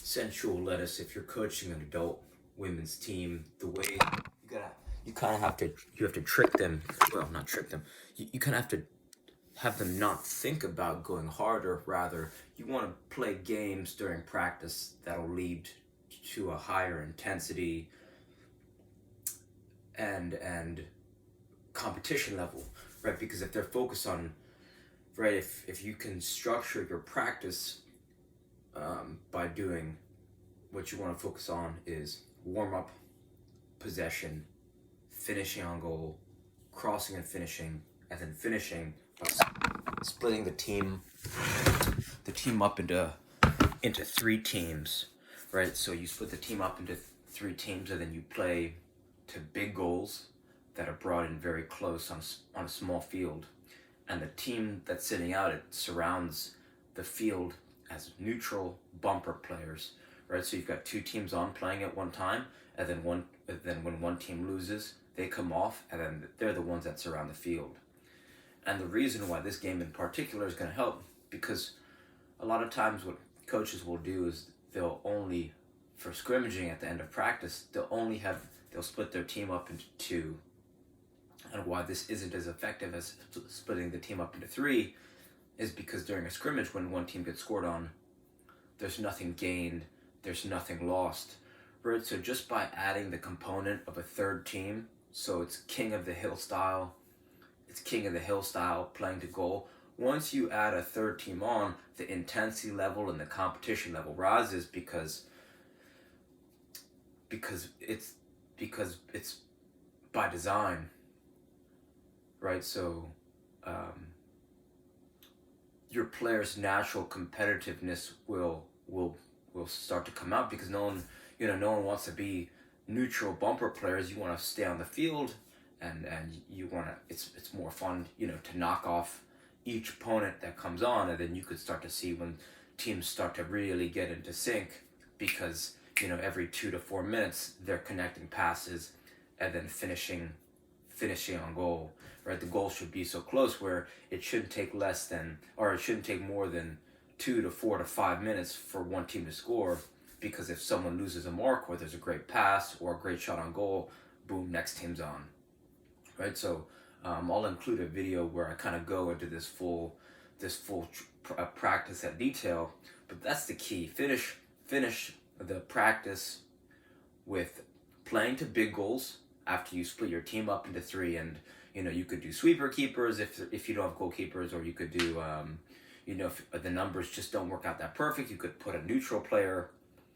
sensual lettuce, if you're coaching an adult women's team, the way you kind of have to trick them. Well, not trick them. You kind of have to have them not think about going harder. Rather, you want to play games during practice that'll lead to a higher intensity and competition level, right? Because if they're focused on, right, if you can structure your practice by doing what you want to focus on is warm up, possession, finishing on goal, crossing and finishing, and then finishing by splitting the team up into three teams, right? So you split the team up into three teams, and then you play to big goals that are brought in very close on a small field, and the team that's sitting out, it surrounds the field as neutral bumper players, right? So you've got two teams on playing at one time, and then when one team loses, they come off, and then they're the ones that surround the field. And the reason why this game in particular is going to help, because a lot of times what coaches will do is they'll only, for scrimmaging at the end of practice, they'll split their team up into two. And why this isn't as effective as splitting the team up into three is because during a scrimmage, when one team gets scored on, there's nothing gained, there's nothing lost, right? So just by adding the component of a third team, so it's king of the hill style playing to goal. Once you add a third team on, the intensity level and the competition level rises because it's by design, right? So your player's natural competitiveness will start to come out, because no one wants to be neutral bumper players. You want to stay on the field, and you want to. It's more fun, to knock off each opponent that comes on, and then you could start to see when teams start to really get into sync, because every 2 to 4 minutes they're connecting passes and then finishing on goal, right? The goal should be so close where it shouldn't take more than 2 to 4 to 5 minutes for one team to score, because if someone loses a mark or there's a great pass or a great shot on goal, boom, next team's on, right? So I'll include a video where I kind of go into this full practice at detail, but that's the key. Finish the practice with playing to big goals after you split your team up into three, and you could do sweeper keepers if you don't have goalkeepers, or you could do if the numbers just don't work out that perfect, you could put a neutral player,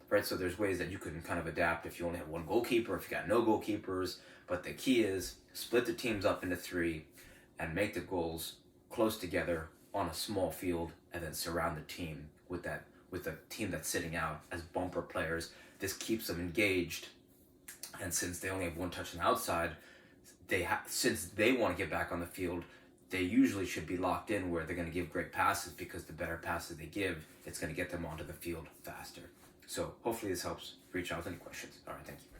right? So there's ways that you can kind of adapt if you only have one goalkeeper, if you got no goalkeepers. But the key is split the teams up into three and make the goals close together on a small field, and then surround the team with the team that's sitting out as bumper players. This keeps them engaged, and since they only have one touch on the outside, since they want to get back on the field, they usually should be locked in where they're going to give great passes, because the better passes they give, it's going to get them onto the field faster. So hopefully this helps. Reach out with any questions. All right, thank you.